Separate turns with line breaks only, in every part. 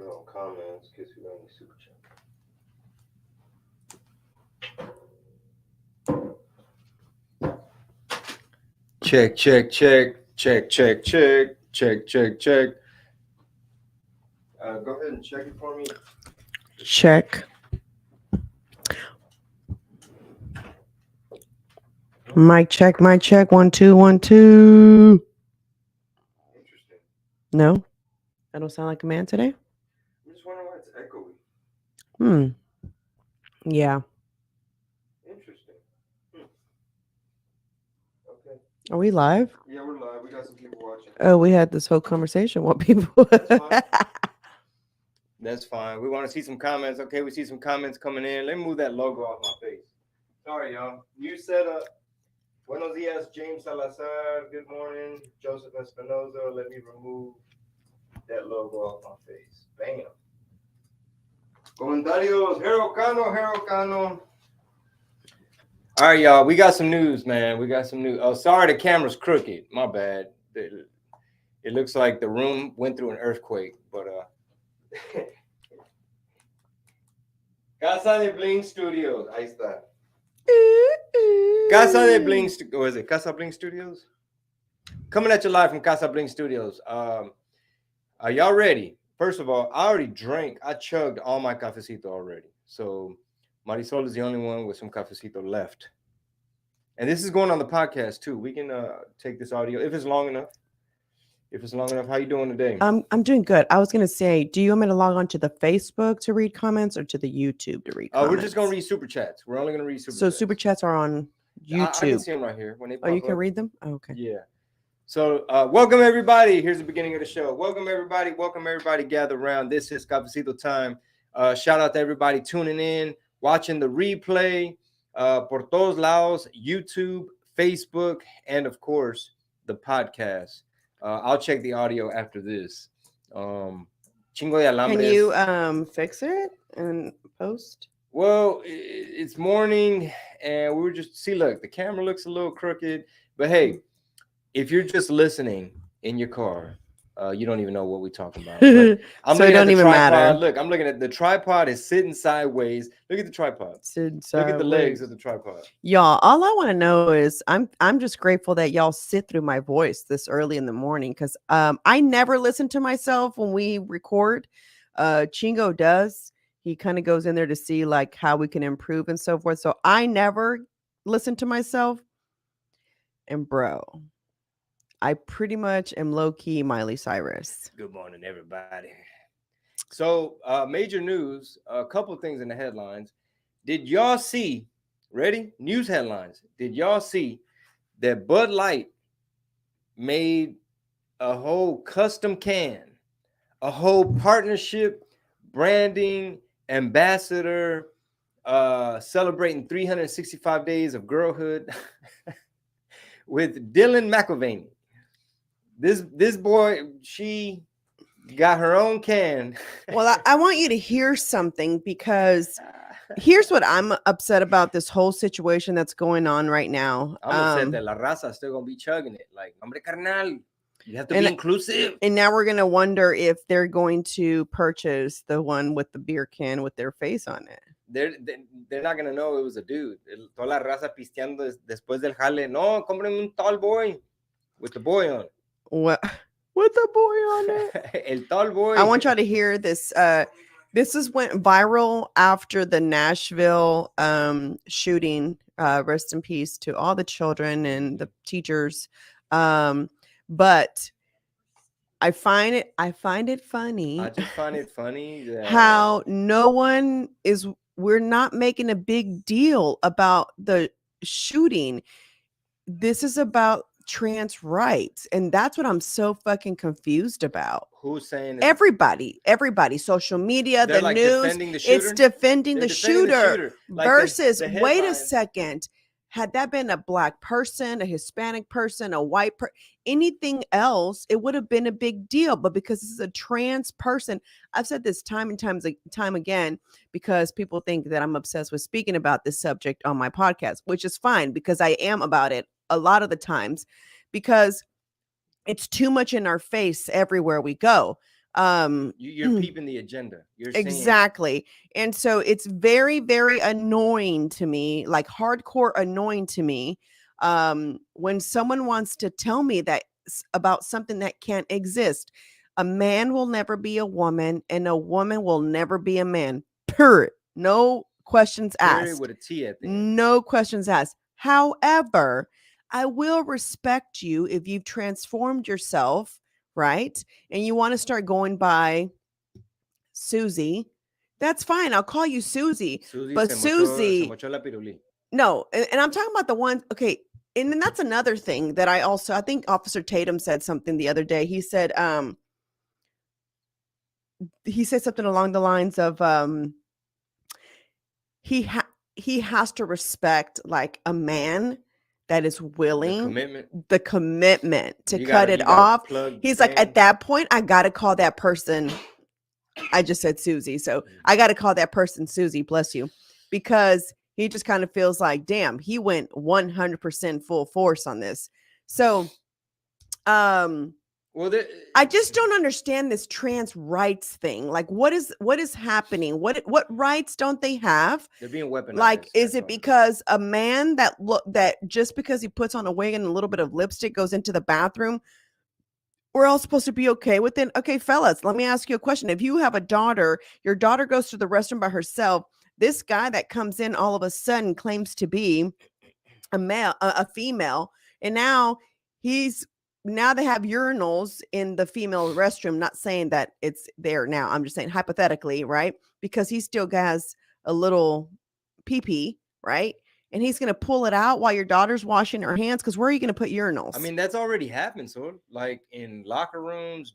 put it on comments in case we got any super chat. Check, check, check, check, check, check, check, check, check. Go ahead and check it for me.
Check. Mic check, mic check. 1 2 1 2.
Interesting.
No, I don't sound like a man today.
I'm just wondering why it's echoey.
Yeah.
Interesting. Okay.
Are we live?
Yeah, we're live. We got some people watching.
Oh, we had this whole conversation. What people?
That's fine. That's fine. We want to see some comments. Okay, we see some comments coming in. Let me move that logo off my face. Sorry, y'all. New setup. Buenos dias, James Salazar. Good morning, Joseph Espinoza. Let me remove that logo off my face. Bam. Comentarios. Hero Cano. All right, y'all. We got some news, man. We got some news. Oh, sorry, the camera's crooked. My bad. It looks like the room went through an earthquake, but Casa de Bling Studios. Ahí está. Casa de Bling. Or is it Casa Bling Studios? Coming at you live from Casa Bling Studios. Are y'all ready? First of all, I already drank. I chugged all my cafecito already. So Marisol is the only one with some cafecito left. And this is going on the podcast too. We can take this audio if it's long enough. How you doing today?
I'm doing good. I was gonna say, do you want me to log on to the Facebook to read comments or to the YouTube to read comments?
We're just gonna read super chats. We're only gonna read super chats.
So super chats are on YouTube.
I can see them right here when they pop
you can
up.
read them? Oh, okay.
Yeah. So welcome everybody. Here's the beginning of the show. Welcome everybody. Gather around. This is Cafecito time. Shout out to everybody tuning in, watching the replay, por todos lados, YouTube, Facebook, and of course the podcast. I'll check the audio after this. Chingo de alambres.
Can you fix it and post?
Well, it's morning, and we were just look, the camera looks a little crooked, but hey, if you're just listening in your car, you don't even know what we're talking about. I'm
so it don't even
tripod.
matter.
Look, I'm looking at the tripod is sitting sideways. Look at the tripod. Look at the legs of the tripod.
Y'all, all I want to know is I'm just grateful that y'all sit through my voice this early in the morning, because I never listen to myself when we record. Chingo does. He kind of goes in there to see like how we can improve and so forth. So I never listen to myself. And bro, I pretty much am low-key Miley Cyrus.
Good morning, everybody. So, major news, a couple of things in the headlines. Did y'all see, ready? News headlines. Did y'all see that Bud Light made a whole custom can, a whole partnership, branding, ambassador, celebrating 365 days of girlhood with Dylan McIlvaney? This boy, she got her own can.
Well, I want you to hear something, because here's what I'm upset about this whole situation that's going on right now.
I'm upset that La Raza still gonna be chugging it. Like, hombre carnal, you have to be inclusive.
And now we're gonna wonder if they're going to purchase the one with the beer can with their face on it.
They're not gonna know it was a dude. Toda la raza pisteando después del jale. No, cómprame un tall boy with the boy on it.
What? With the boy on it?
El tall boy.
I want y'all to hear this. This went viral after the Nashville shooting. Rest in peace to all the children and the teachers. But I find it funny.
I just find it funny that
how we're not making a big deal about the shooting. This is about trans rights, and that's what I'm so fucking confused about.
Who's saying it?
Everybody, social media, the
like
news, it's defending the shooter
like
versus
the
wait a second, had that been a black person, a Hispanic person, a white person, anything else, it would have been a big deal. But because this is a trans person, I've said this time and time again, because people think that I'm obsessed with speaking about this subject on my podcast, which is fine, because I am about it a lot of the times, because it's too much in our face everywhere we go.
You're peeping the agenda. You're seeing it.
Exactly. And so it's very, very annoying to me, like hardcore annoying to me, when someone wants to tell me that about something that can't exist. A man will never be a woman, and a woman will never be a man. Period. No questions
Period
asked.
with a T at the end.
No questions asked. However, I will respect you if you've transformed yourself, right? And you want to start going by Susie. That's fine. I'll call you Susie.
Susie
But
se
Susie,
mochó la pirulí.
no, and I'm talking about the one. Okay, and then that's another thing that I think Officer Tatum said something the other day. He said something along the lines of he ha- he has to respect like a man that is
The
willing
commitment.
the commitment to cut it
You gotta
off.
plug
He's like,
in.
at that point, I gotta call that person. I just said Susie, so I gotta call that person Susie, bless you, because he just kind of feels like, damn, he went 100% full force on this. So
Well,
I just don't understand this trans rights thing. Like, what is happening? What rights don't they have?
they're being weaponized.
Like, is
That's
it
all.
because a man that just because he puts on a wig and a little bit of lipstick goes into the bathroom, we're all supposed to be okay with it? Okay, fellas, let me ask you a question. If you have a daughter, your daughter goes to the restroom by herself. This guy that comes in all of a sudden claims to be a male, a female, and he's now they have urinals in the female restroom. Not saying that it's there now. I'm just saying hypothetically, right? Because he still has a little pee pee, right? And he's gonna pull it out while your daughter's washing her hands. Because where are you gonna put urinals?
I mean, that's already happened. So, like in locker rooms,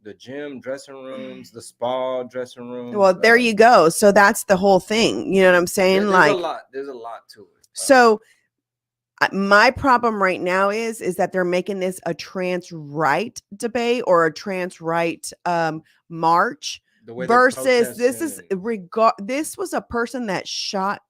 the gym dressing rooms, the spa dressing rooms.
Well, there you go. So that's the whole thing. You know what I'm saying?
There's
Like,
a lot. There's a lot to it.
So my problem right now is that they're making this a trans right debate or a trans right march
the way they're
versus this is
protesting
this was a person that shot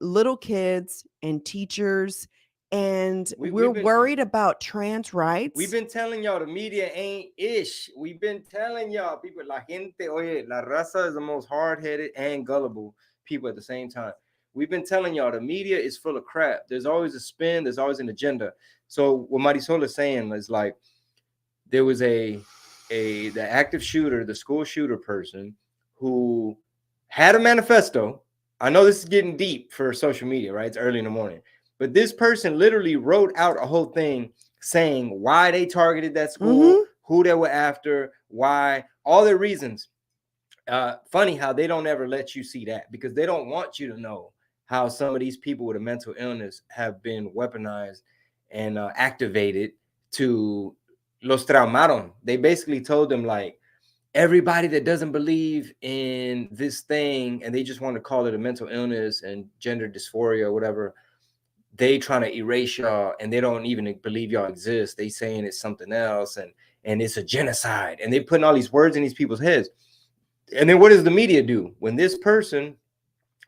little kids and teachers, and we're worried about trans rights.
We've been telling y'all the media ain't ish. We've been telling y'all, people, la gente, oye, la raza is the most hard-headed and gullible people at the same time. We've been telling y'all the media is full of crap. There's always a spin. There's always an agenda. So what Marisol is saying is like, there was the active shooter, the school shooter person who had a manifesto. I know this is getting deep for social media, right? It's early in the morning. But this person literally wrote out a whole thing saying why they targeted that school, who they were after, why, all their reasons. Funny how they don't ever let you see that because they don't want you to know how some of these people with a mental illness have been weaponized and activated to los traumaron. They basically told them like, everybody that doesn't believe in this thing and they just want to call it a mental illness and gender dysphoria or whatever, they trying to erase y'all and they don't even believe y'all exist. They saying it's something else and it's a genocide and they putting all these words in these people's heads. And then what does the media do when this person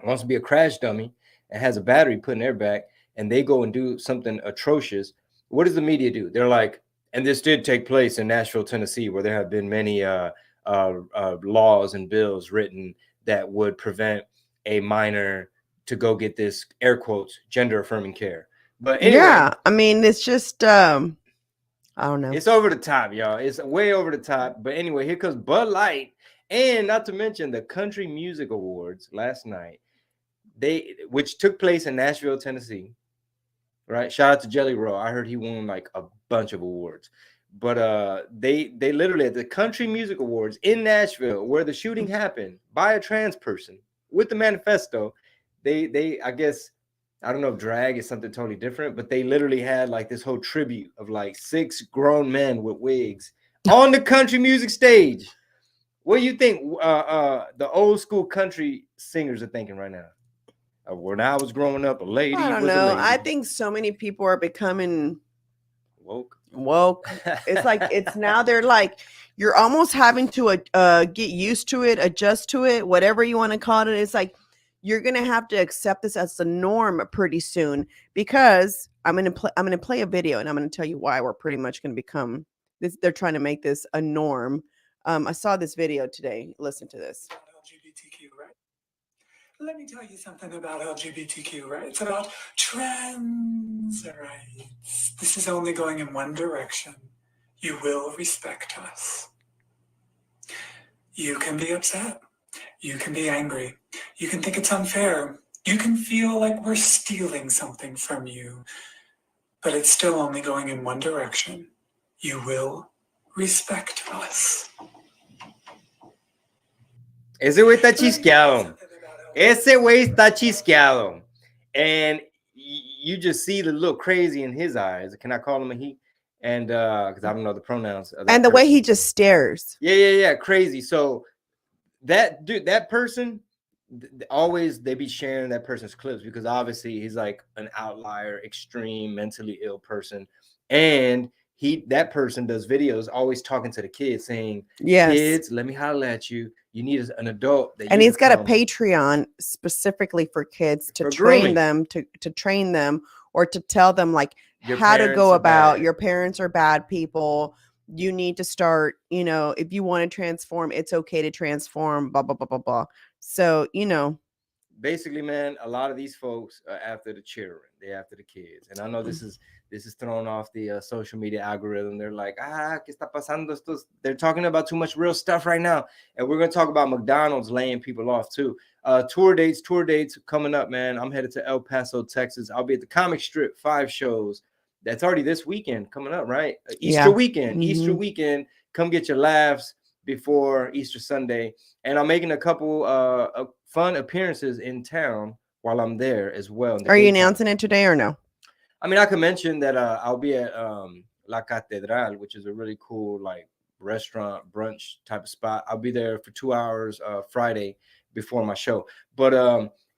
wants to be a crash dummy and has a battery put in their back and they go and do something atrocious? What does the media do? They're like, and this did take place in Nashville, Tennessee, where there have been many laws and bills written that would prevent a minor to go get this air quotes gender affirming care. But anyway,
yeah, I mean, it's just I don't know.
It's over the top, y'all. It's way over the top. But anyway, here comes Bud Light, and not to mention the Country Music Awards last night, which took place in Nashville, Tennessee. Right? Shout out to Jelly Roll. I heard he won like a bunch of awards. But they literally at the Country Music Awards in Nashville, where the shooting happened by a trans person with the manifesto, they I guess, I don't know if drag is something totally different, but they literally had like this whole tribute of like 6 grown men with wigs on the country music stage. What do you think the old school country singers are thinking right now? When I was growing up, a lady
I don't
was
know.
a lady.
I think so many people are becoming
woke.
It's like it's now they're like you're almost having to get used to it, adjust to it, whatever you want to call it. It's like you're gonna have to accept this as the norm pretty soon because I'm gonna play a video and I'm gonna tell you why we're pretty much gonna become this. They're trying to make this a norm I saw this video today. Listen to this.
LGBTQ, right? Let me tell you something about LGBTQ rights, about trans rights. This is only going in one direction. You will respect us. You can be upset. You can be angry. You can think it's unfair. You can feel like we're stealing something from you. But it's still only going in one direction. You will respect us.
Ese güey está chisqueado. Ese güey está chisqueado. And you just see the little crazy in his eyes. Can I call him a he? And because I don't know the pronouns.
And the way he just stares.
Yeah. Crazy. So that dude, that person, always they be sharing that person's clips because obviously he's like an outlier, extreme, mentally ill person. And that person does videos always talking to the kids saying,
yes,
kids, let me holler at you. You need an adult.
And he's got a Patreon specifically for kids to train them, to train them or to tell them like how to go about your parents are bad people. You need to start, if you want to transform, it's okay to transform, blah, blah, blah, blah, blah. So,
basically, man, a lot of these folks are after the children. They're after the kids. And I know this is thrown off the social media algorithm. They're like, ¿qué está pasando? They're talking about too much real stuff right now. And we're going to talk about McDonald's laying people off too. Tour dates coming up, man. I'm headed to El Paso, Texas. I'll be at the Comic Strip 5 shows. That's already this weekend coming up, right? Easter weekend. Come get your laughs before Easter Sunday. And I'm making a couple fun appearances in town while I'm there as well.
Are you announcing it today or no?
I mean, I can mention that I'll be at La Catedral, which is a really cool like restaurant brunch type of spot. I'll be there for 2 hours Friday before my show. But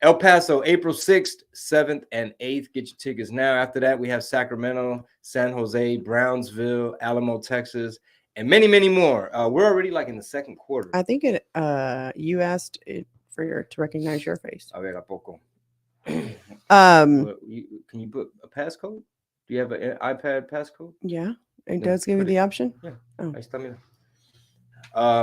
El Paso, April 6th, 7th, and 8th. Get your tickets now. After that, we have Sacramento, San Jose, Brownsville, Alamo, Texas, and many, many more. We're already like in the second quarter.
I think you asked it to recognize your face.
A ver, ¿a poco? Can you put a passcode? Do you have an iPad passcode?
Yeah, it does give you the option.
Yeah. Oh. Ahí está, mira.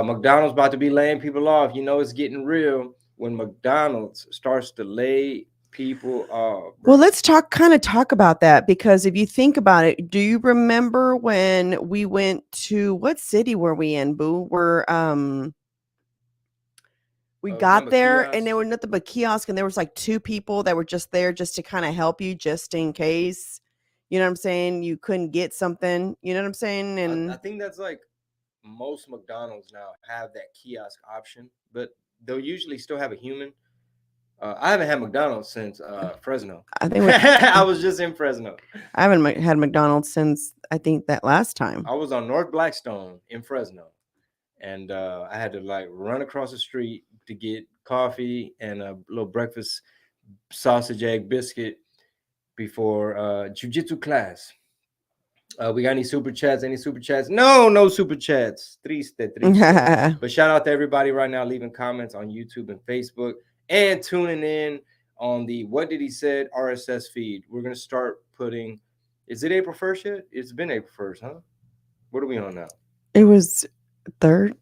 McDonald's about to be laying people off. It's getting real when McDonald's starts to lay people off. Bro.
Well, let's talk about that, because if you think about it, do you remember when we went to, what city were we in, Boo? We got there and there were nothing but kiosk, and there was like 2 people that were just there just to kind of help you, just in case, you know what I'm saying, you couldn't get something, you know what I'm saying? And
I think that's like most McDonald's now have that kiosk option, but they'll usually still have a human. I haven't had McDonald's since Fresno. I think I was just in Fresno.
I haven't had McDonald's since I think that last time.
I was on North Blackstone in Fresno, and I had to like run across the street to get coffee and a little breakfast sausage egg biscuit before jiu-jitsu class. We got any super chats? No super chats. Triste. But shout out to everybody right now leaving comments on YouTube and Facebook and tuning in on the What Did He Said RSS feed. We're going to start putting, is it April 1st yet? It's been April 1st, huh? What are we on now?
It was 3rd.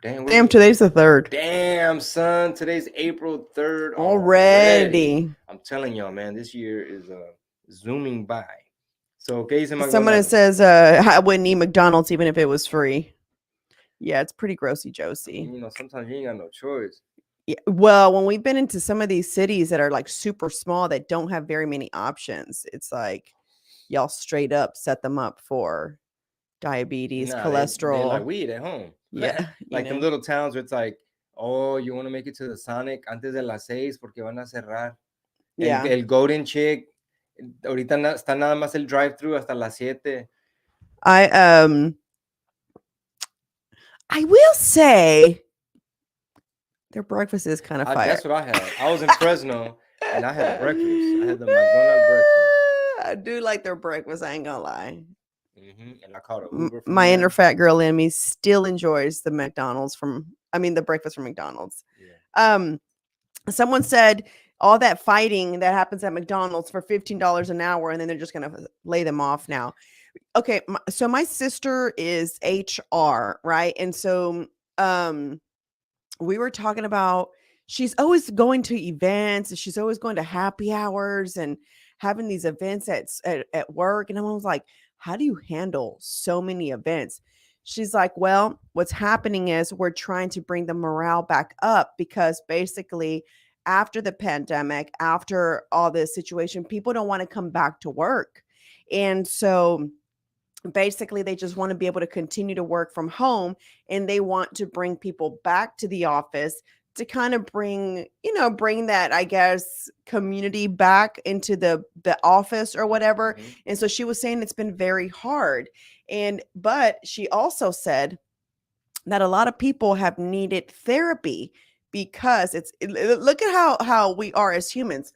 Damn, today's the 3rd.
Damn, son. Today's April 3rd
already.
I'm telling y'all, man, this year is zooming by. So,
someone says, I wouldn't eat McDonald's even if it was free. Yeah, it's pretty grossy, Josie.
Sometimes you ain't got no choice.
Yeah, well, when we've been into some of these cities that are like super small that don't have very many options, it's like y'all straight up set them up for diabetes, cholesterol.
They like we eat at home.
Yeah.
Like in little towns where it's like, oh, you want to make it to the Sonic antes de las 6 porque van a cerrar.
Yeah.
El Golden Chick. Ahorita está nada más el drive-thru hasta las 7.
I will say their breakfast is kind of fire.
That's what I had. I was in Fresno and I had breakfast. I had the McDonald's breakfast.
I do like their breakfast. I ain't gonna lie.
And I caught an Uber.
My inner fat girl in me still enjoys the the breakfast from McDonald's. Yeah. Someone said all that fighting that happens at McDonald's for $15 an hour, and then they're just gonna lay them off now. Okay, so my sister is HR, right? And so um we were talking about she's always going to events and she's always going to happy hours and having these events at work. And I was like, how do you handle so many events? She's like, well, what's happening is we're trying to bring the morale back up because basically after the pandemic, after all this situation, people don't want to come back to work. And so basically they just want to be able to continue to work from home, and they want to bring people back to the office to kind of bring that, I guess, community back into the office or whatever.
Mhm.
And so she was saying it's been very hard, but she also said that a lot of people have needed therapy because look at how we are as humans.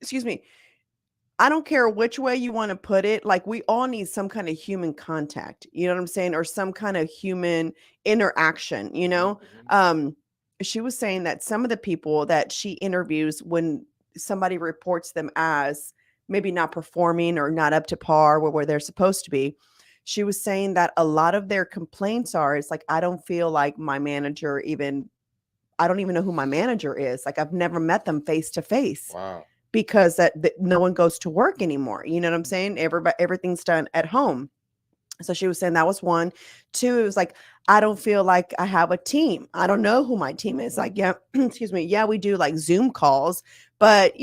Excuse me. I don't care which way you want to put it. Like, we all need some kind of human contact, you know what I'm saying? Or some kind of human interaction, you know?
Mhm.
Um, she was saying that some of the people that she interviews, when somebody reports them as maybe not performing or not up to par where they're supposed to be, she was saying that a lot of their complaints are, it's like, I don't feel like my manager even, I don't even know who my manager is. Like, I've never met them face to face
Wow.
because that no one goes to work anymore. You know what I'm saying? Everything's done at home. So she was saying that was one. Two, it was like, I don't feel like I have a team. I don't know who my team is. Like, yeah, excuse me. Yeah, we do like Zoom calls, but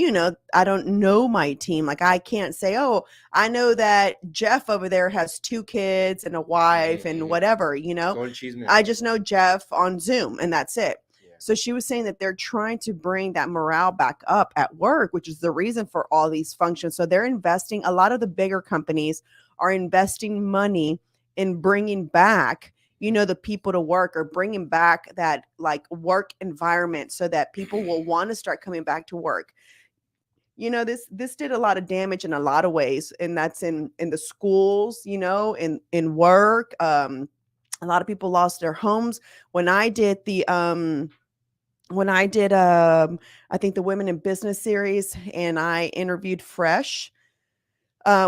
I don't know my team. Like, I can't say, oh, I know that Jeff over there has 2 kids and a wife and
Mhm.
whatever,
Go to Cheeseman.
I just know Jeff on Zoom and that's it.
Yeah.
So she was saying that they're trying to bring that morale back up at work, which is the reason for all these functions. So they're investing, a lot of the bigger companies are investing money in bringing back, the people to work, or bringing back that like work environment so that people will want to start coming back to work. This did a lot of damage in a lot of ways, and that's in the schools, in work. A lot of people lost their homes. When I did I think the Women in Business series, and I interviewed Fresh,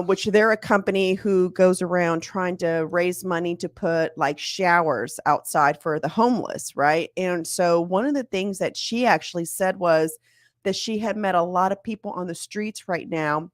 which they're a company who goes around trying to raise money to put like showers outside for the homeless, right? And so one of the things that she actually said was that she had met a lot of people on the streets right now,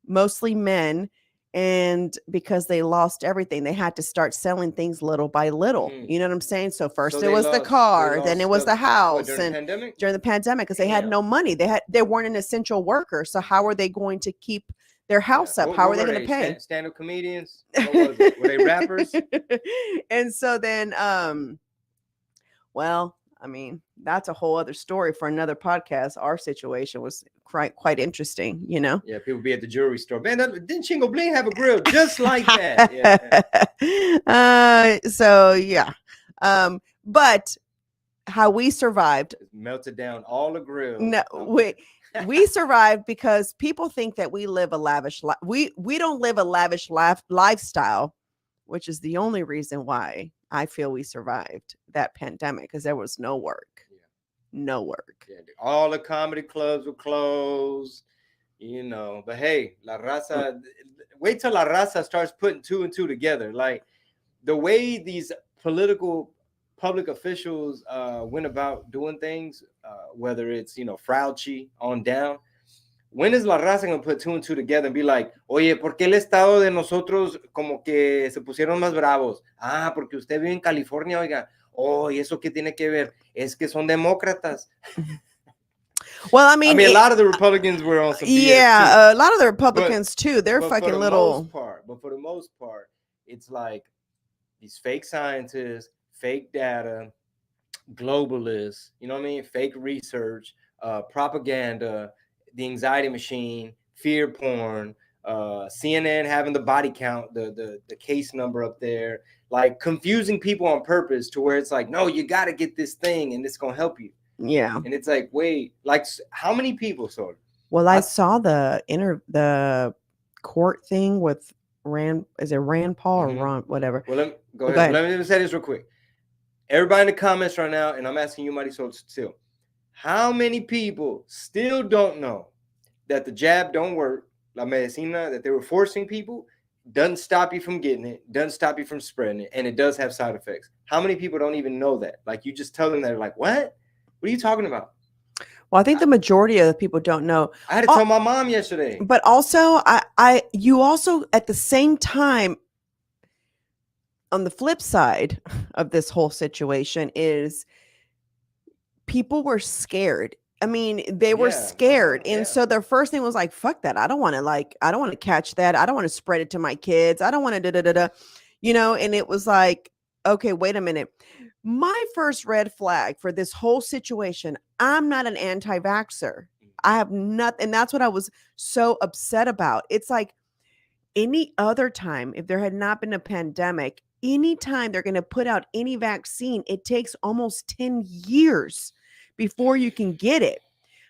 mostly men, and because they lost everything, they had to start selling things little by little.
Mhm.
You know what I'm saying? So first
So
it
they
was the
lost
car, then it was the
what,
house,
during the
and
pandemic?
during the pandemic, because they had
Damn.
no money. They weren't an essential worker. So how are they going to keep their
Yeah.
house up? How are they going to pay?
Stand-up comedians? What was it? Were they rappers?
And so then, well, I mean, that's a whole other story for another podcast. Our situation was quite interesting, you know?
Yeah, people be at the jewelry store. Man, didn't Chingo Bling have a grill just like that? Yeah.
So yeah. But how we survived.
Just melted down all the grills.
No, we survived because people think that we live a lavish life. We don't live a lavish lifestyle, which is the only reason why I feel we survived that pandemic, because there was no work.
Yeah.
No work.
Yeah, all the comedy clubs were closed, But hey, La Raza, wait till La Raza starts putting 2 and 2 together. Like the way these public officials went about doing things, whether it's, Frauchi on down. When is La Raza going to put 2 and 2 together and be like, oye, ¿por qué el estado de nosotros como que se pusieron más bravos? Ah, porque usted vive en California, oiga. Oh, ¿y eso qué tiene que ver? Es que son demócratas.
Well, I mean,
a lot of the Republicans were on some BS
yeah, a lot of the Republicans too. They're
but
fucking
for the
little.
But for the most part, it's like these fake scientists, fake data, globalists. You know what I mean? Fake research, propaganda, the anxiety machine, fear porn. CNN having the body count, the case number up there, like confusing people on purpose to where it's like, no, you got to get this thing and it's gonna help you.
Yeah.
And it's like, wait, like how many people saw it?
Well, I saw the court thing with Rand. Is it Rand Paul or Ron? Whatever.
Well, let me go ahead. Let me say this real quick. Everybody in the comments right now, and I'm asking you, Marisol, too. How many people still don't know that the jab don't work, la medicina that they were forcing people doesn't stop you from getting it, doesn't stop you from spreading it, and it does have side effects. How many people don't even know that? Like you just tell them that, they're like, what? What are you talking about?
Well, I think the majority of the people don't know.
I had to tell my mom yesterday.
But also, you also at the same time, on the flip side of this whole situation is people were scared. I mean, they were scared. And so their first thing was like, fuck that. I don't want to catch that. I don't want to spread it to my kids. I don't want to da da da da. And it was like, okay, wait a minute. My first red flag for this whole situation, I'm not an anti-vaxxer. I have nothing. And that's what I was so upset about. It's like any other time, if there had not been a pandemic, anytime they're going to put out any vaccine, it takes almost 10 years before you can get it.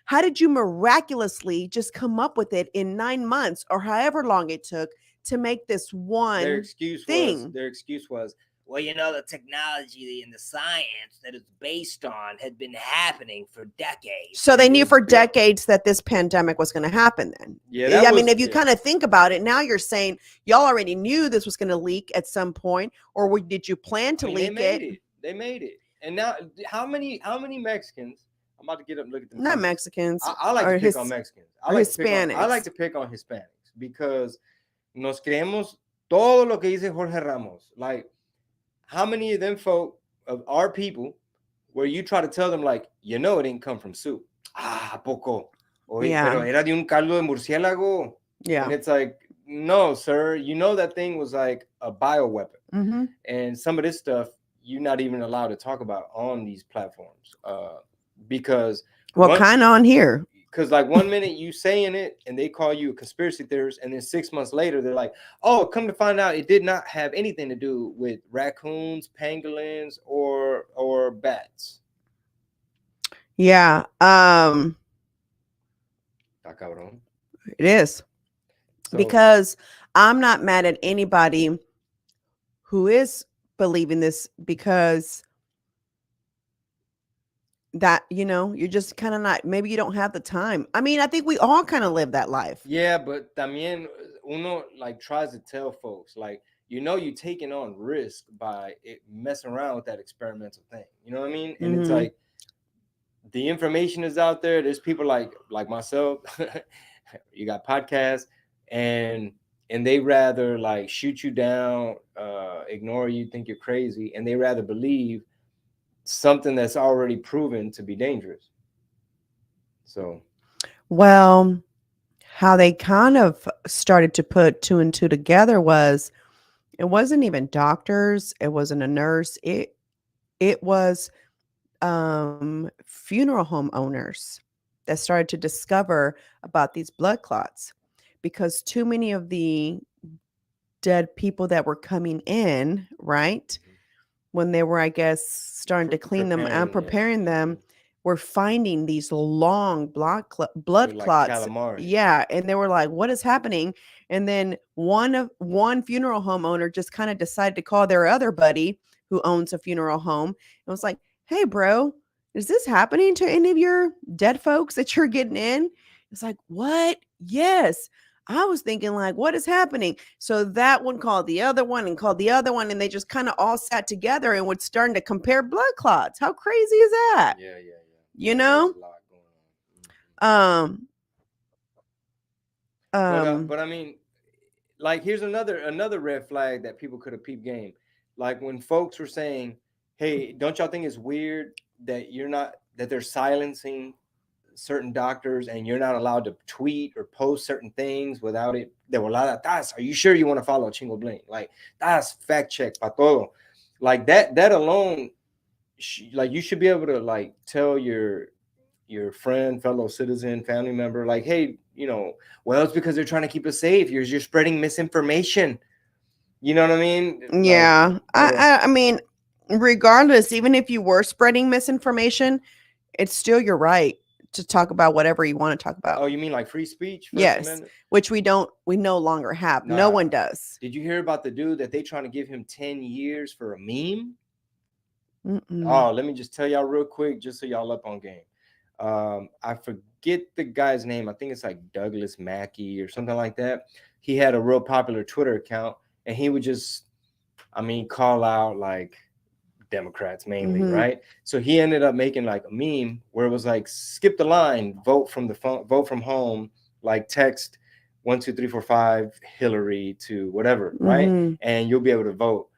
How did you miraculously just come up with it in 9 months or however long it took to make this one
Their excuse was, well, the technology and the science that it's based on had been happening for decades.
So they knew for decades that this pandemic was going to happen then.
Yeah.
I mean, if you kind of think about it, now you're saying y'all already knew this was going to leak at some point, or did you plan to leak it?
They made it. And now how many Mexicans, I'm about to get up and look at them.
Not Mexicans.
I like to pick on Mexicans.
Hispanics.
I like to pick on Hispanics because nos creemos todo lo que dice Jorge Ramos. Like, how many of them folk of our people where you try to tell them like, it didn't come from soup. Poco. Oye, pero era de un caldo de murciélago.
Yeah.
And it's like, no, sir, that thing was like a bioweapon.
Mm-hmm.
And some of this stuff you're not even allowed to talk about on these platforms. Because
kind of on here.
Because like 1 minute you saying it and they call you a conspiracy theorist, and then 6 months later they're like, oh, come to find out it did not have anything to do with raccoons, pangolins, or bats.
Yeah. It is. So, because I'm not mad at anybody who is believing this, because that, you're just kind of not, maybe you don't have the time. I mean, I think we all kind of live that life.
Yeah, but también uno like tries to tell folks like, you're taking on risk by messing around with that experimental thing. You know what I mean? And it's like, the information is out there. There's people like myself. You got podcasts, and they rather like shoot you down, ignore you, think you're crazy, and they rather believe something that's already proven to be dangerous. So,
well, how they kind of started to put 2 and 2 together was, it wasn't even doctors, it wasn't a nurse, it was funeral home owners that started to discover about these blood clots, because too many of the dead people that were coming in, right, when they were, I guess, starting to clean them and preparing them, were finding these long blood clots.
Calamari.
Yeah, and they were like, what is happening? And then one funeral home owner just kind of decided to call their other buddy who owns a funeral home and was like, hey, bro, is this happening to any of your dead folks that you're getting in? It's like, what? Yes. I was thinking like, what is happening? So that one called the other one and called the other one, and they just kind of all sat together and were starting to compare blood clots. How crazy is that?
Yeah. But I mean, like, here's another red flag that people could have peeped game. Like when folks were saying, hey, don't y'all think it's weird that they're silencing certain doctors and you're not allowed to tweet or post certain things without it? They were like, are you sure you want to follow Chingo Bling? Like, that's fact check pa todo. Like that alone, like you should be able to like tell your friend, fellow citizen, family member, like, hey, well, it's because they're trying to keep us safe. You're spreading misinformation. You know what I mean?
Yeah. Like, I mean, regardless, even if you were spreading misinformation, it's still your right to talk about whatever you want to talk about.
Oh, you mean like free speech?
Yes, Amendment? Which we no longer have. Nah. No one does.
Did you hear about the dude that they trying to give him 10 years for a meme? Oh, let me just tell y'all real quick, just so y'all up on game. I forget the guy's name. I think it's like Douglas Mackey or something like that. he had a real popular Twitter account, and he would just, I mean, call out like Democrats mainly,
Mhm.
right? So he ended up making like a meme where it was like, skip the line, vote from the phone, vote from home, like text 1 2 3 4 5 Hillary to whatever, right?
Mhm.
And you'll be able to vote.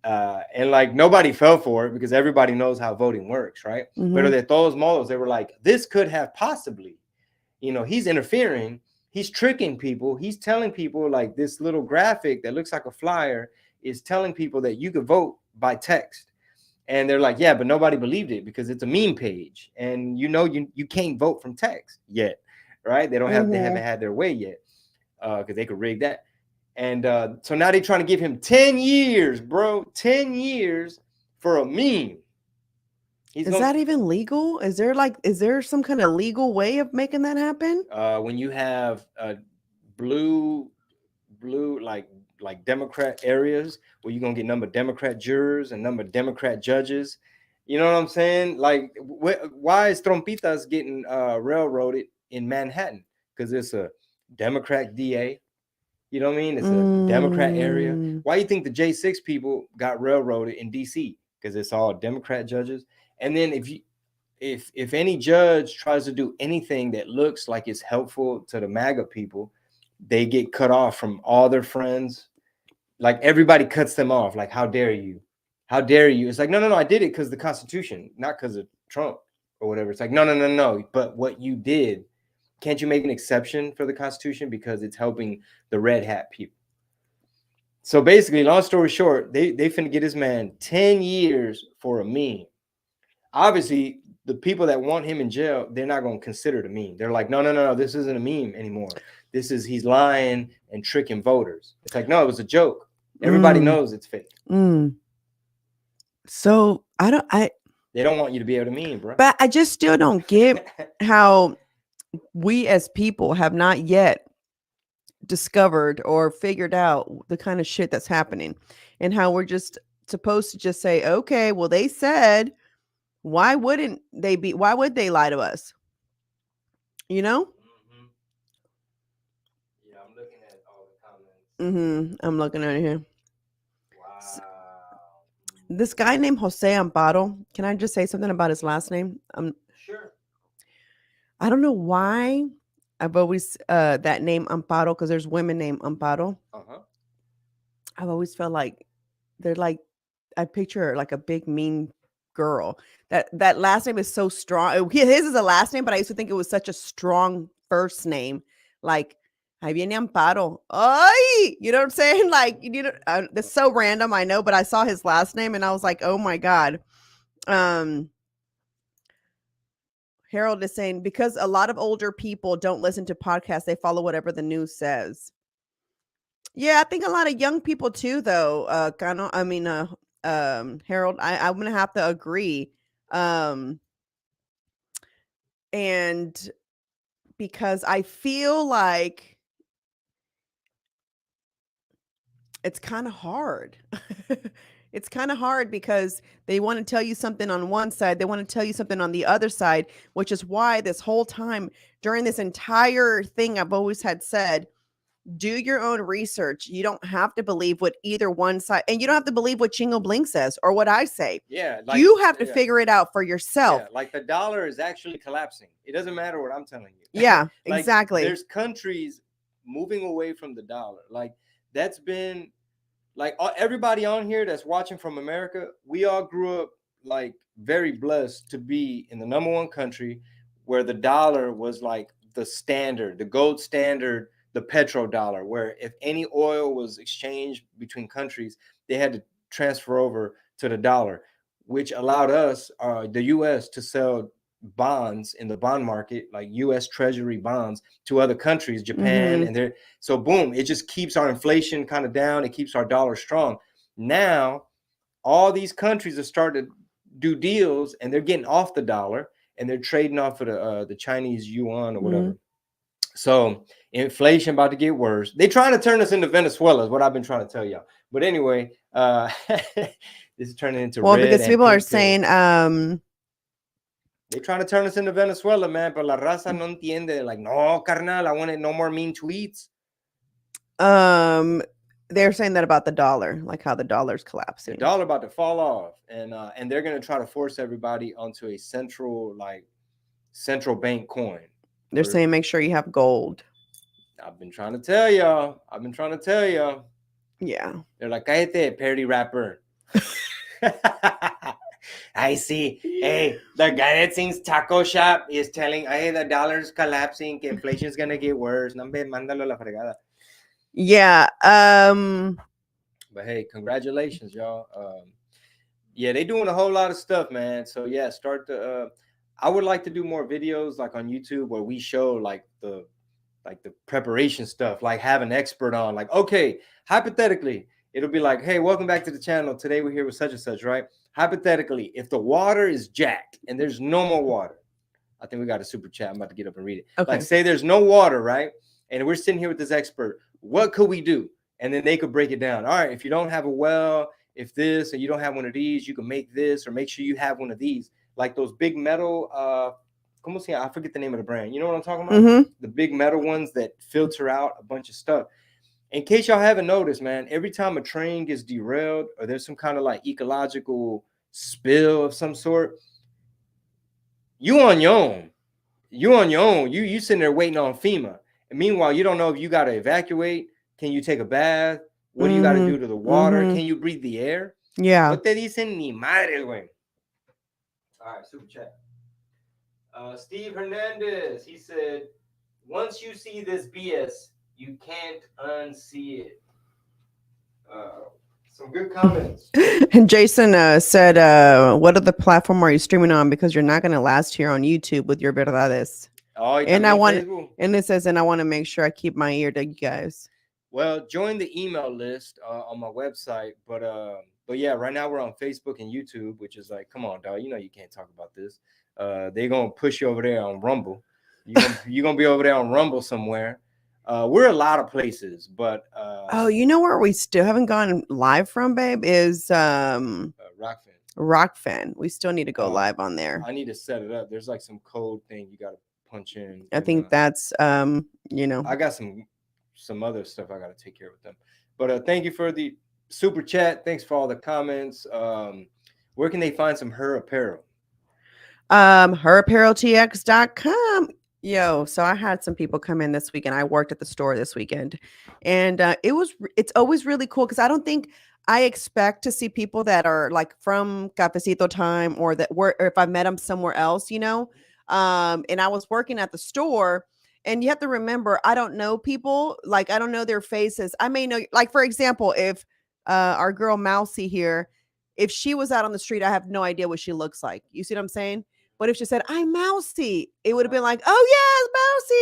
And like nobody fell for it because everybody knows how voting works, right? But
Mhm.
de todos modos, they were like, this could have possibly, you know, he's interfering, he's tricking people, he's telling people like this little graphic that looks like a flyer is telling people that you could vote by text. And they're like, yeah, but nobody believed it because it's a meme page, and you know, you can't vote from text yet, right? They haven't
Mhm.
had their way yet, because they could rig that. And so now they're trying to give him 10 years, bro, 10 years for a meme. He's
Is
gonna
that even legal? Is there some kind of legal way of making that happen?
when you have blue like Democrat areas where you're gonna get number of Democrat jurors and number of Democrat judges. You know what I'm saying? Like, why is Trompitas getting railroaded in Manhattan? Because it's a Democrat DA. You know what I mean? It's a Democrat area.
Mm.
Why do you think the J6 people got railroaded in DC? Because it's all Democrat judges. And then if any judge tries to do anything that looks like it's helpful to the MAGA people, they get cut off from all their friends. Like everybody cuts them off. Like, how dare you? How dare you? It's like, no, I did it because of the Constitution, not because of Trump or whatever. It's like, no. But what you did, can't you make an exception for the Constitution because it's helping the red hat people? So basically, long story short, they finna get this man 10 years for a meme. Obviously, the people that want him in jail, they're not going to consider the meme. They're like, no, this isn't a meme anymore. He's lying and tricking voters. It's like, no, it was a joke. Everybody knows it's fake.
So
They don't want you to be able to meme, bro.
but I just still don't get how we as people have not yet discovered or figured out the kind of shit that's happening, and how we're just supposed to just say, okay, well, they said, why would they lie to us? You know?
Mm-hmm. Yeah, I'm looking at all the comments.
I'm looking at it here.
Wow.
This guy named Jose Amparo, can I just say something about his last name?
Sure.
I don't know why I've always that name Amparo, because there's women named Amparo.
Uh-huh.
I've always felt like they're like, I picture her like a big mean girl. That last name is so strong. His is a last name, but I used to think it was such a strong first name. Like, ahí viene Amparo. Ay, you know what I'm saying? Like, you know, that's so random, I know, but I saw his last name and I was like, oh my God. Harold is saying, because a lot of older people don't listen to podcasts, they follow whatever the news says. Yeah, I think a lot of young people too, though. Harold, I'm gonna have to agree. And because I feel like it's kind of hard. It's kind of hard because they want to tell you something on one side, they want to tell you something on the other side, which is why this whole time during this entire thing I've always had said, do your own research. You don't have to believe what either one side, and you don't have to believe what Chingo Bling says or what I say.
Yeah, like,
you have to figure it out for yourself.
Yeah, like the dollar is actually collapsing. It doesn't matter what I'm telling you.
Yeah,
like,
exactly.
There's countries moving away from the dollar. Like, that's been like everybody on here that's watching from America, we all grew up like very blessed to be in the number one country where the dollar was like the standard, the gold standard, the petrodollar, where if any oil was exchanged between countries, they had to transfer over to the dollar, which allowed us, the US, to sell bonds in the bond market, like US Treasury bonds, to other countries, Japan, and they're so boom, it just keeps our inflation kind of down. It keeps our dollar strong. Now, all these countries are starting to do deals, and they're getting off the dollar, and they're trading off of the Chinese yuan or whatever. So inflation about to get worse. They trying to turn us into Venezuela is what I've been trying to tell y'all. But anyway, this is turning into red
because people are saying
they're trying to turn us into Venezuela, man. But la raza no entiende. Like, no, carnal, I want no more mean tweets.
They're saying that about the dollar, like how the dollar's
The
collapsing.
dollar about to fall off, and they're gonna try to force everybody onto a central bank coin.
They're saying make sure you have gold.
I've been trying to tell y'all.
Yeah.
They're like, cállate, parody rapper. I see. Hey, the guy that sings Taco Shop is telling, hey, the dollar's collapsing, inflation's gonna get worse. No, hombre, mándalo a la fregada.
Yeah.
But hey, congratulations, y'all. Yeah, they doing a whole lot of stuff, man. So yeah, I would like to do more videos like on YouTube where we show like the preparation stuff, like have an expert on, like, okay, hypothetically, it'll be like, hey, welcome back to the channel. Today we're here with such and such, right? Hypothetically, if the water is jacked and there's no more water, I think we got a super chat. I'm about to get up and read it.
Okay.
Like, say there's no water, right? And we're sitting here with this expert. What could we do? And then they could break it down. All right, if you don't have a well, if this, and you don't have one of these, you can make this, or make sure you have one of these. Like those big metal, ¿cómo se llama? I forget the name of the brand. You know what I'm talking about?
Mm-hmm.
The big metal ones that filter out a bunch of stuff. In case y'all haven't noticed, man, every time a train gets derailed or there's some kind of like ecological spill of some sort, you on your own. You sitting there waiting on FEMA. And meanwhile, you don't know if you got to evacuate. Can you take a bath? What do you got to do to the water? Can you breathe the air?
Yeah.
What te dicen ni madre, güey. All right, super chat. Steve Hernandez, he said, once you see this BS, you can't unsee it. Some good comments.
And Jason said, what other platform are you streaming on? Because you're not going to last here on YouTube with your verdades.
Oh,
and I want, and it says, and I want to make sure I keep my ear to you guys.
Well, join the email list on my website. But yeah, right now we're on Facebook and YouTube, which is like, come on, dog. You know you can't talk about this. They're going to push you over there on Rumble. You're gonna be over there on Rumble somewhere. We're a lot of places, but
oh, you know where we still haven't gone live from, babe, is
Rockfin.
Rockfin. We still need to go live on there.
I need to set it up. There's like some code thing you got to punch in.
I think that's you know.
I got some other stuff I got to take care of with them. But thank you for the super chat. Thanks for all the comments. Where can they find some Her Apparel?
herappareltx.com. Yo, so I had some people come in this weekend. I worked at the store this weekend, and it's always really cool because I don't think I expect to see people that are like from Cafecito time or if I met them somewhere else, you know. And I was working at the store, and you have to remember, I don't know people, like I don't know their faces. I may know, like for example, if our girl Mousy here, if she was out on the street, I have no idea what she looks like. You see what I'm saying? But if she said, I'm Mousy, it would have been like, oh, yes,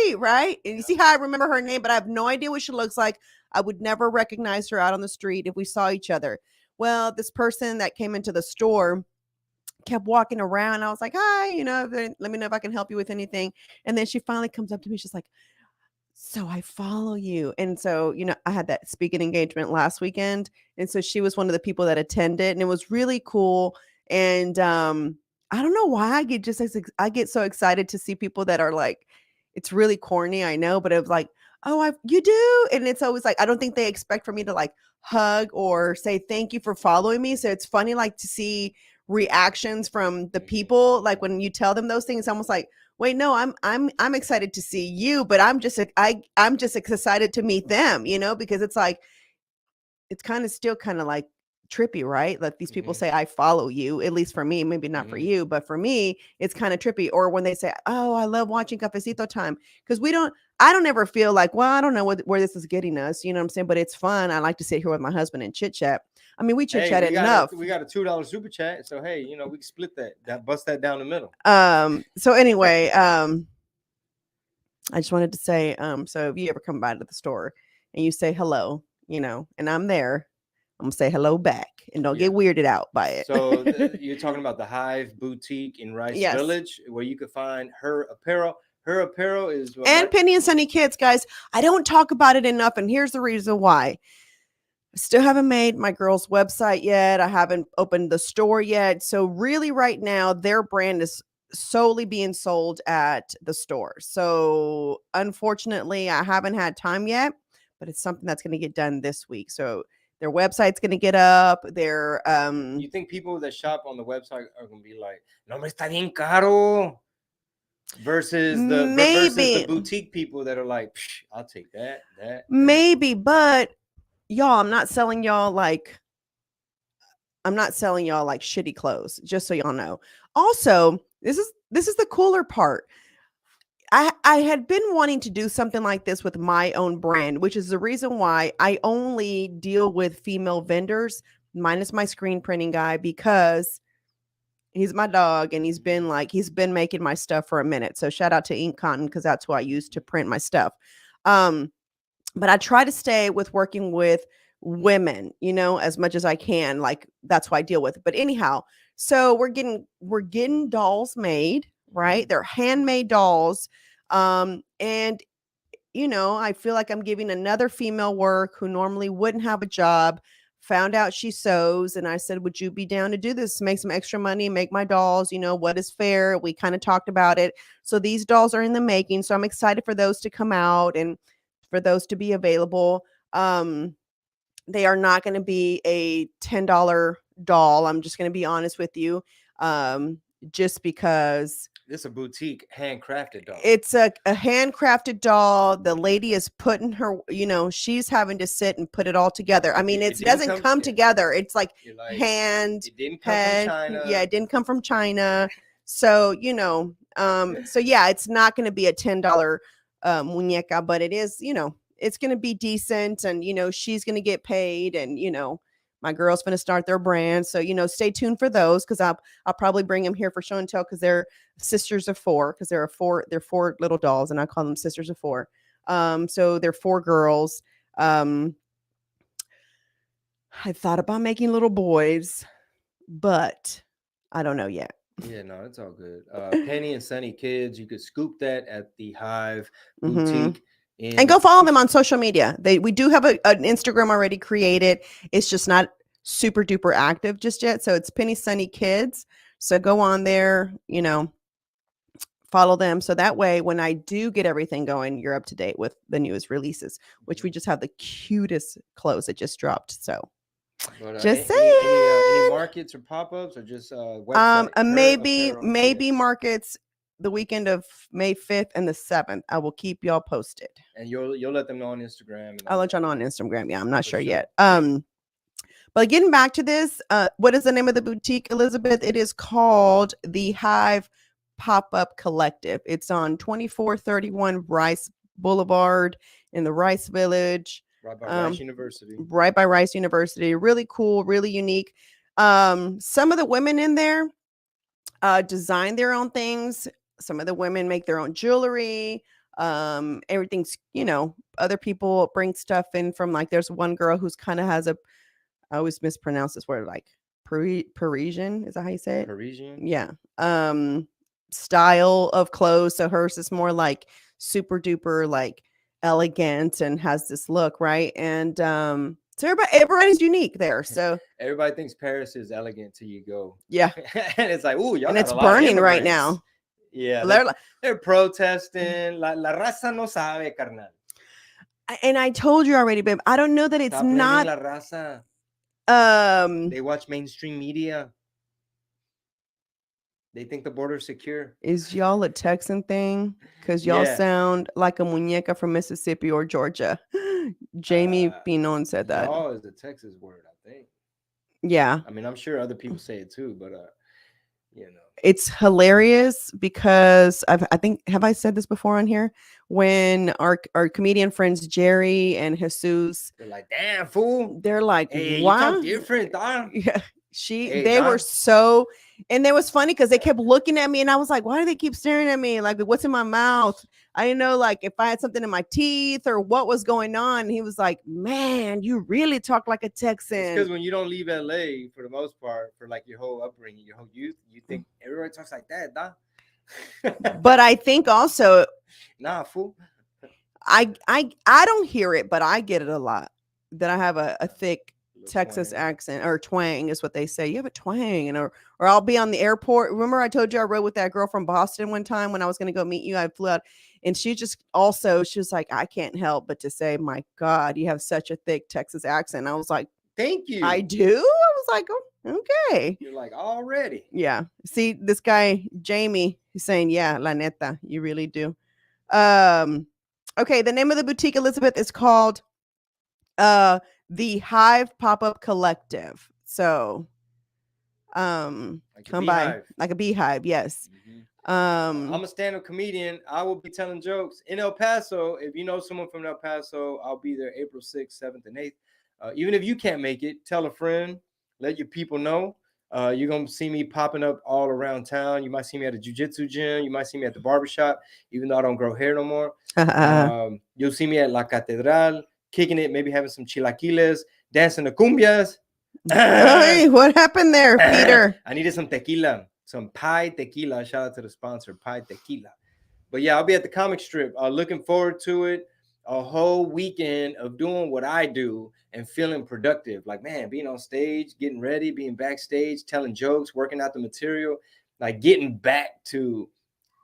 Mousy, right? And you see how I remember her name, but I have no idea what she looks like. I would never recognize her out on the street if we saw each other. Well, this person that came into the store kept walking around. I was like, hi, you know, let me know if I can help you with anything. And then she finally comes up to me. She's like, so I follow you. And so, you know, I had that speaking engagement last weekend. And so she was one of the people that attended, and it was really cool. And I don't know why I get so excited to see people that are like, it's really corny, I know, but it was like, oh, you do. And it's always like, I don't think they expect for me to like hug or say thank you for following me. So it's funny, like to see reactions from the people. Like when you tell them those things, it's almost like, wait, no, I'm excited to see you, but I'm just excited to meet them, you know, because it's like, it's kind of still kind of like trippy, right? Like these people say, I follow you, at least for me, maybe not for you, but for me, it's kind of trippy. Or when they say, oh, I love watching Cafecito time, because I don't ever feel like, well, I don't know where this is getting us, you know what I'm saying? But it's fun. I like to sit here with my husband and chit chat. I mean, we chit chat enough.
We got a $2 super chat. So, hey, you know, we can split that, bust that down the middle.
So anyway, I just wanted to say, so if you ever come by to the store and you say hello, you know, and I'm there, I'm gonna say hello back, and don't get weirded out by it.
So you're talking about the Hive Boutique in Rice Village, where you could find Her Apparel. Her Apparel is
and Penny and Sunny Kids, guys. I don't talk about it enough, and here's the reason why. I still haven't made my girls' website yet. I haven't opened the store yet. So really, right now, their brand is solely being sold at the store. So unfortunately, I haven't had time yet. but it's something that's going to get done this week. So their website's going to get up. Their
You think people that shop on the website are gonna be like, "No me está bien caro," versus the boutique people that are like, "Psh, "I'll take that."
Maybe, but y'all, I'm not selling y'all like shitty clothes, just so y'all know. Also, this is the cooler part. I had been wanting to do something like this with my own brand, which is the reason why I only deal with female vendors, minus my screen printing guy, because he's my dog and he's been making my stuff for a minute. So shout out to Ink Cotton, because that's who I use to print my stuff. But I try to stay with working with women, as much as I can. Like, that's who I deal with. But anyhow, so we're getting dolls made, right? They're handmade dolls. And I feel like I'm giving another female work who normally wouldn't have a job, found out she sews. And I said, would you be down to do this, make some extra money, make my dolls, what is fair? We kind of talked about it. So these dolls are in the making. So I'm excited for those to come out and for those to be available. They are not going to be a $10 doll. I'm just going to be honest with you. Just because
it's a boutique handcrafted doll.
It's a handcrafted doll. The lady is putting her, she's having to sit and put it all together. I mean, it doesn't come together. It's like hand,
it didn't come
head.
from China.
Yeah, it didn't come from China. So, so yeah, it's not going to be a $10 muñeca, but it is, it's going to be decent, and, she's going to get paid, and, my girl's going to start their brand. So, stay tuned for those, because I'll probably bring them here for show and tell, because they're sisters of four, because they're four little dolls, and I call them sisters of four. So they're 4 girls. I thought about making little boys, but I don't know yet.
Yeah, no, it's all good. Penny and Sunny Kids, you could scoop that at the Hive Boutique.
And go follow them on social media. We do have an Instagram already created. It's just not super duper active just yet. So it's Penny Sunny Kids. So go on there, follow them. So that way, when I do get everything going, you're up to date with the newest releases, which we just have the cutest clothes that just dropped. So just saying.
Any markets or pop-ups, or just website?
Maybe markets the weekend of May 5th and the 7th. I will keep y'all posted.
And you'll let them know on Instagram.
I'll let y'all know on Instagram. Yeah, I'm not sure yet. But getting back to this, what is the name of the boutique, Elizabeth? It is called the Hive Pop-Up Collective. It's on 2431 Rice Boulevard in the Rice Village.
Right by Rice University.
Right by Rice University. Really cool, really unique. Some of the women in there design their own things. Some of the women make their own jewelry. Everything's, other people bring stuff in from, like, there's one girl who's kind of has I always mispronounce this word, like Parisian. Is that how you say it?
Parisian?
Yeah. Style of clothes. So hers is more like super duper, like, elegant, and has this look, right? And so everybody's unique there. So
everybody thinks Paris is elegant till you go.
Yeah.
And it's like, ooh, y'all.
And it's burning right now.
Yeah. They're protesting. La raza no sabe, carnal.
And I told you already, babe, I don't know that it's not.
La raza. They watch mainstream media. They think the border's secure.
Is y'all a Texan thing? Because y'all sound like a muñeca from Mississippi or Georgia. Jamie Pinon said that.
Y'all is a Texas word, I think.
Yeah.
I mean, I'm sure other people say it too, but
it's hilarious because I think, have I said this before on here? When our comedian friends Jerry and Jesus,
they're like, damn, fool.
They're like,
hey,
wow,
you talk different, dog.
Yeah. They were so, and it was funny because they kept looking at me, and I was like, why do they keep staring at me? Like, what's in my mouth? I didn't know, like, if I had something in my teeth or what was going on. And he was like, man, you really talk like a Texan.
Because when you don't leave LA for the most part, for like your whole upbringing, your whole youth, you think everybody talks like that, dog.
But I think also,
nah, fool.
I don't hear it, but I get it a lot. That I have a thick Texas
twang.
accent or twang is what they say. You have a twang, and or I'll be on the airport. Remember, I told you I rode with that girl from Boston one time when I was going to go meet you. I flew out, and she was like, I can't help but to say, "My God, you have such a thick Texas accent." I was like,
Thank you.
I do. I was like, oh, okay.
You're like already.
Yeah. See, this guy Jamie, he's saying, yeah, la neta, you really do. Okay, the name of the boutique, Elizabeth, is called the Hive Pop-Up Collective. So
Like a
come by
beehive.
like a beehive, yes.
I'm a stand-up comedian. I will be telling jokes in El Paso. If you know someone from El Paso, I'll be there April 6th, 7th, and 8th. Even if you can't make it, tell a friend. Let your people know. You're going to see me popping up all around town. You might see me at a jiu-jitsu gym. You might see me at the barbershop, even though I don't grow hair no more. You'll see me at La Catedral, kicking it, maybe having some chilaquiles, dancing the cumbias.
Hey, what happened there, Peter?
I needed some tequila, some Pi Tequila. Shout out to the sponsor, Pi Tequila. But yeah, I'll be at the comic strip. Looking forward to it. A whole weekend of doing what I do and feeling productive. Like, man, being on stage, getting ready, being backstage, telling jokes, working out the material, like getting back to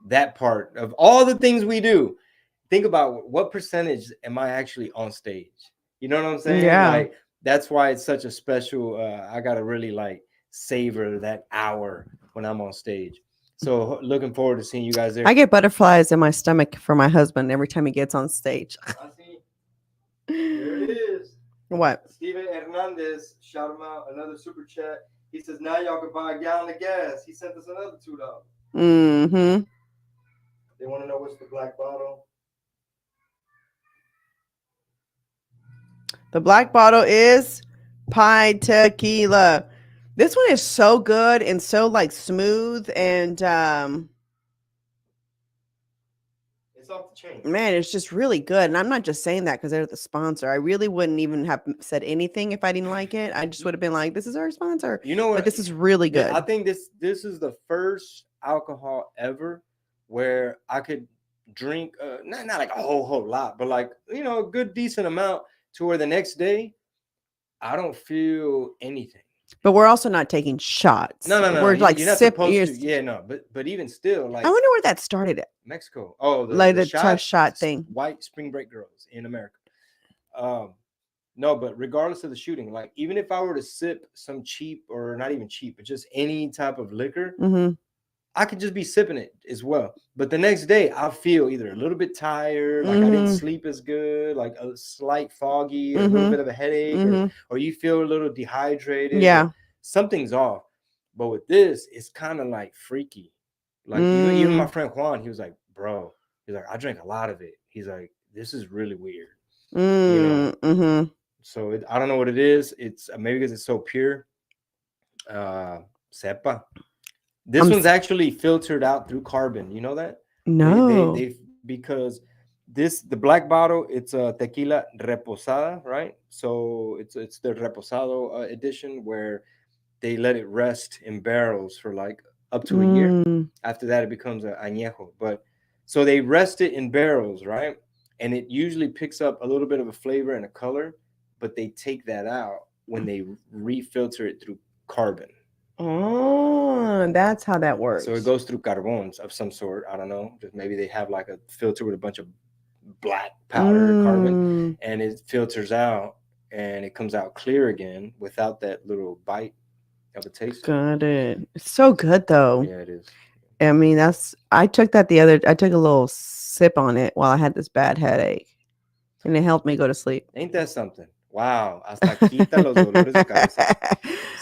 that part of all the things we do. Think about what percentage am I actually on stage? You know what I'm saying?
Yeah.
Like, that's why it's such a special, I got to really like savor that hour when I'm on stage. So looking forward to seeing you guys there.
I get butterflies in my stomach for my husband every time he gets on stage.
I see. There it is.
What?
Steven Hernandez, shout him out, another super chat. He says, now y'all can buy a gallon of gas. He sent us another $2.
Mm-hmm.
They want to know what's the black bottle.
The black bottle is Pi Tequila. This one is so good and so like smooth and
It's off the chain.
man, it's just really good. And I'm not just saying that because they're the sponsor. I really wouldn't even have said anything if I didn't like it. I just would have been like, this is our sponsor.
You know what?
But this is really good.
I think this is the first alcohol ever where I could drink not like a whole lot, but like, you know, a good decent amount to where the next day I don't feel anything.
But we're also not taking shots.
No.
We're like
you're not
sipping.
supposed to. Yeah, no. But even still, like,
I wonder where that started at.
Mexico. Oh,
Like the shot thing.
White spring break girls in America. No, but regardless of the shooting, like even if I were to sip some cheap or not even cheap, but just any type of liquor, I could just be sipping it as well. But the next day, I feel either a little bit tired, like I didn't sleep as good, like a slight foggy, a little bit of a headache, or you feel a little dehydrated.
Yeah.
Something's off. But with this, it's kind of like freaky. Like even my friend Juan, he was like, bro, he's like, I drank a lot of it. He's like, this is really weird. You know? So I don't know what it is. It's maybe because it's so pure. Sepa. This one's actually filtered out through carbon. You know that?
No.
They because the black bottle, it's a tequila reposada, right? So it's the reposado edition where they let it rest in barrels for like up to a year. After that, it becomes a añejo. But so they rest it in barrels, right? And it usually picks up a little bit of a flavor and a color, but they take that out when they refilter it through carbon.
Oh, that's how that works.
So it goes through carbons of some sort. I don't know. Just maybe they have like a filter with a bunch of black powder carbon, and it filters out and it comes out clear again without that little bite of a taste.
Got it. It's so good though.
Yeah, it is.
I mean, I took a little sip on it while I had this bad headache, and it helped me go to sleep.
Ain't that something? Wow. Hasta quita los dolores de cabeza.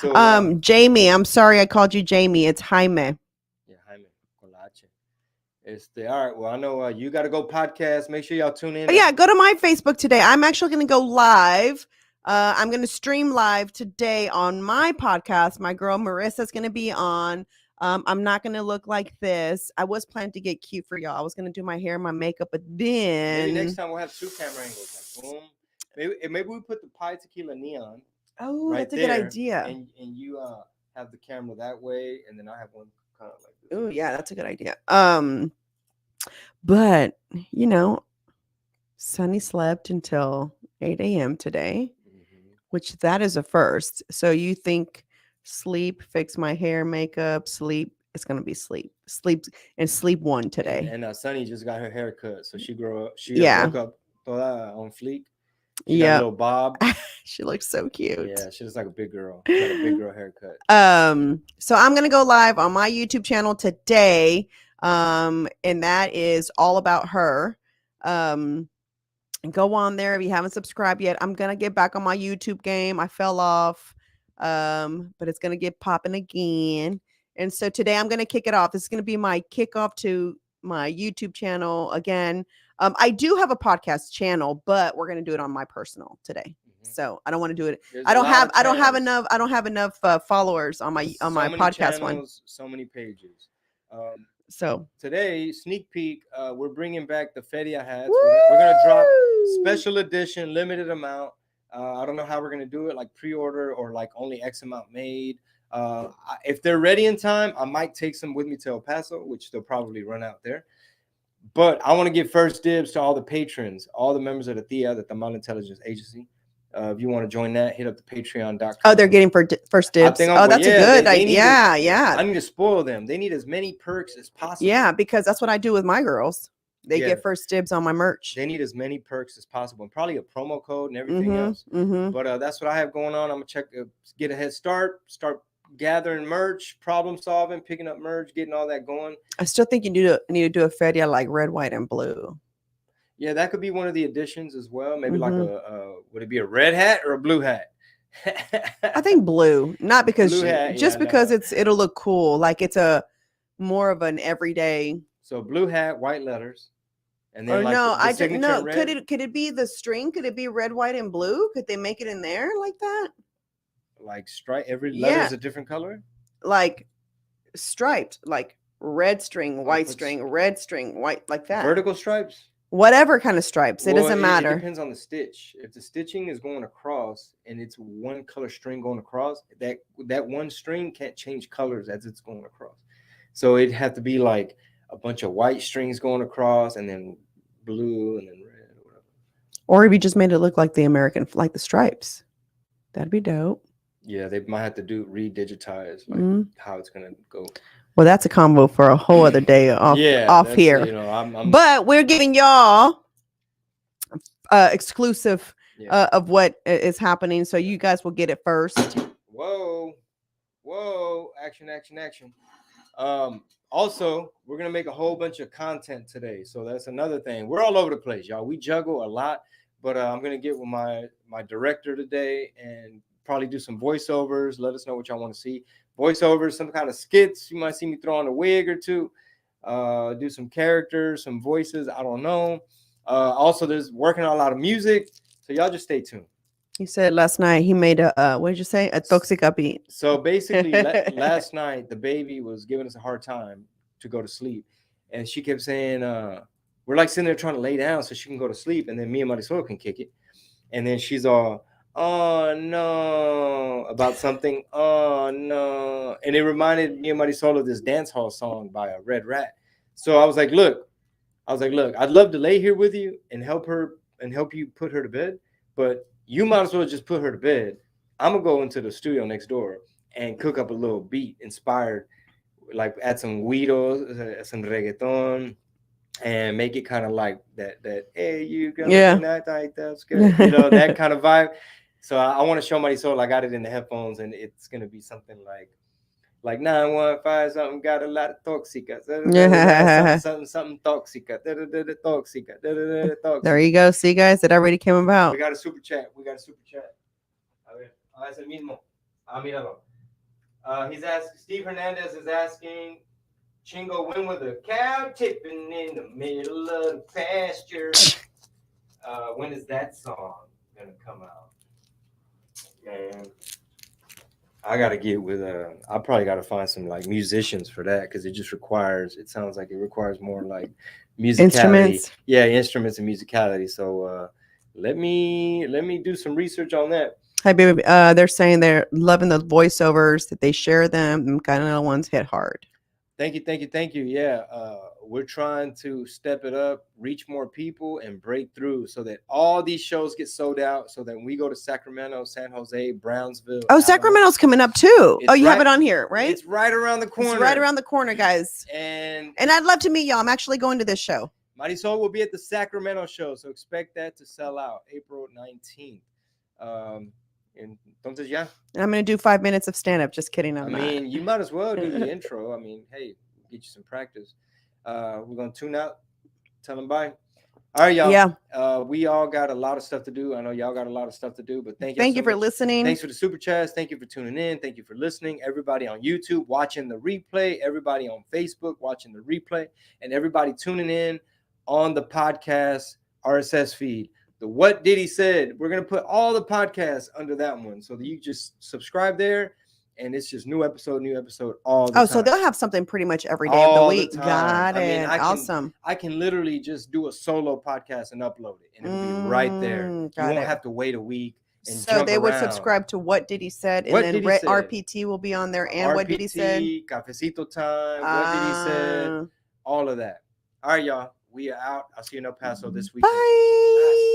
So, Jamie, I'm sorry I called you Jamie. It's Jaime.
Yeah, Jaime. Con la H. All right. Well, I know you got to go podcast. Make sure y'all tune in.
Oh, yeah, go to my Facebook today. I'm actually going to go live. I'm going to stream live today on my podcast. My girl Marissa's going to be on. I'm not going to look like this. I was planning to get cute for y'all. I was going to do my hair and my makeup, but then
maybe next time we'll have 2 camera angles. Like, boom. Maybe we put the Pi Tequila neon.
Oh,
right
that's a
there,
good idea.
And you have the camera that way, and then I have one kind of like this.
Oh, yeah, that's a good idea. But Sonny slept until 8 a.m. today. which that is a first. So you think sleep, fix my hair, makeup, sleep. It's gonna be sleep, and sleep one today.
And Sunny just got her hair cut, so she grew up. She
Yeah.
woke up toda on fleek. She got a
Yeah,
little bob.
she looks so cute.
Yeah, she looks like a big girl. She got a big girl haircut.
So I'm gonna go live on my YouTube channel today. And that is all about her. Go on there if you haven't subscribed yet. I'm gonna get back on my YouTube game. I fell off. But it's gonna get popping again. And so today I'm gonna kick it off. This is gonna be my kickoff to my YouTube channel again. I do have a podcast channel, but we're gonna do it on my personal today. So I don't want to do it.
There's
I
a
don't
lot
have
of
I don't have
channels.
enough. I don't have enough followers on my
So many
podcast one.
channels, so many pages.
So
Today, sneak peek, we're bringing back the Feria hats. We're gonna drop special edition, limited amount. I don't know how we're gonna do it, like pre-order or like only X amount made. If they're ready in time, I might take some with me to El Paso, which they'll probably run out there. But I want to give first dibs to all the patrons, all the members of the TIA, the Tamal Intelligence Agency. If you want to join that, hit up the patreon.com.
oh, they're getting first dibs. Oh, that's a good idea. Yeah.
I need to spoil them. They need as many perks as possible.
Yeah, because that's what I do with my girls. They
Yeah.
get first dibs on my merch.
They need as many perks as possible, and probably a promo code and everything else. But that's what I have going on. I'm gonna get a head start gathering merch, problem solving, picking up merch, getting all that going.
I still think you need to do a feria like red, white, and blue.
Yeah, that could be one of the additions as well. Maybe like would it be a red hat or a blue hat?
I think blue, not because
Blue hat,
just
yeah,
because
no.
it'll look cool. Like it's a more of an everyday.
So blue hat, white letters, and then
Or
like
no,
the
I didn't know.
red,
Could it be the string? Could it be red, white, and blue? Could they make it in there like that?
like stripe. Every letter
Yeah.
is a different color.
Like striped, like red string, white
What's-
string, red string, white, like that.
Vertical stripes.
Whatever kind of stripes, it
Well,
doesn't matter.
It depends on the stitch. If the stitching is going across and it's one color string going across, that one string can't change colors as it's going across. So it'd have to be like a bunch of white strings going across and then blue and then red or whatever.
Or if you just made it look like the American, like the stripes, that'd be dope.
Yeah, they might have to redigitize like
Mhm.
how it's gonna go.
Well, that's a combo for a whole other day off
that's,
here.
You know, I'm
But we're giving y'all exclusive
yeah.
of what is happening, so you guys will get it first.
Whoa, action. Also, we're gonna make a whole bunch of content today, so that's another thing. We're all over the place, y'all. We juggle a lot, but I'm gonna get with my director today and probably do some voiceovers. Let us know what y'all want to see. Voiceovers, some kind of skits. You might see me throw on a wig or two. Do some characters, some voices. I don't know. Also, there's working on a lot of music, so y'all just stay tuned.
He said last night he made a what did you say? A toxica beat.
So basically, last night the baby was giving us a hard time to go to sleep, and she kept saying, "We're like sitting there trying to lay down so she can go to sleep, and then me and Marisol can kick it." And then she's all, "Oh no," about something. "Oh no," and it reminded me and Marisol of this dance hall song by a Red Rat. So I was like, "Look, I'd love to lay here with you and help you put her to bed, but you might as well just put her to bed. I'm gonna go into the studio next door and cook up a little beat inspired, like add some guidos, some reggaeton, and make it kind of like that. Hey, you gonna that's good, you know, that kind of vibe. So I want to show Marisol. I got it in the headphones, and it's gonna be something like 915 something got a lot of toxica. Something toxica.
There you go. See, guys, it already came about.
We got a super chat. A ver, es el mismo. Míralo. He's asking. Steve Hernandez is asking. Chingo, when with a cow tipping in the middle of the pasture? When is that song gonna come out? Man, I gotta get with I probably gotta find some like musicians for that because it sounds like it requires more like musicality.
Instruments.
Yeah, instruments and musicality. So let me do some research on that.
Hi, baby. They're saying they're loving the voiceovers, that they share them, and kind of the ones hit hard.
Thank you. Yeah. we're trying to step it up, reach more people, and break through so that all these shows get sold out. So that when we go to Sacramento, San Jose, Brownsville.
Oh, Sacramento's coming up too.
It's
Oh, you have
right-
it on here, right?
It's right around the corner.
It's right around the corner, guys.
And
I'd love to meet y'all. I'm actually going to this show.
Marisol will be at the Sacramento show, so expect that to sell out April 19th. Entonces ya.
And I'm going to do 5 minutes of stand-up. Just kidding.
I mean, you might as well do the intro. I mean, hey, get you some practice. We're going to tune out. Tell them bye. All right, y'all.
Yeah.
We all got a lot of stuff to do. I know y'all got a lot of stuff to do, but thank
you for listening.
Thanks for the super chats. Thank you for tuning in. Thank you for listening. Everybody on YouTube watching the replay. Everybody on Facebook watching the replay. And everybody tuning in on the podcast RSS feed. The What Did He Said. We're going to put all the podcasts under that one so that you just subscribe there. And it's just new episode all the time.
Oh, so they'll have something pretty much every day of the week. Got it. Awesome.
I can literally just do a solo podcast and upload it, and it'll be right there. You won't have to wait a week. And
so they would subscribe to What Did He Said, and then RPT will be on there, and RPT, What Did He Said,
Cafecito time, What Did He Said, all of that. All right, y'all. We are out. I'll see you in El Paso this weekend.
Bye.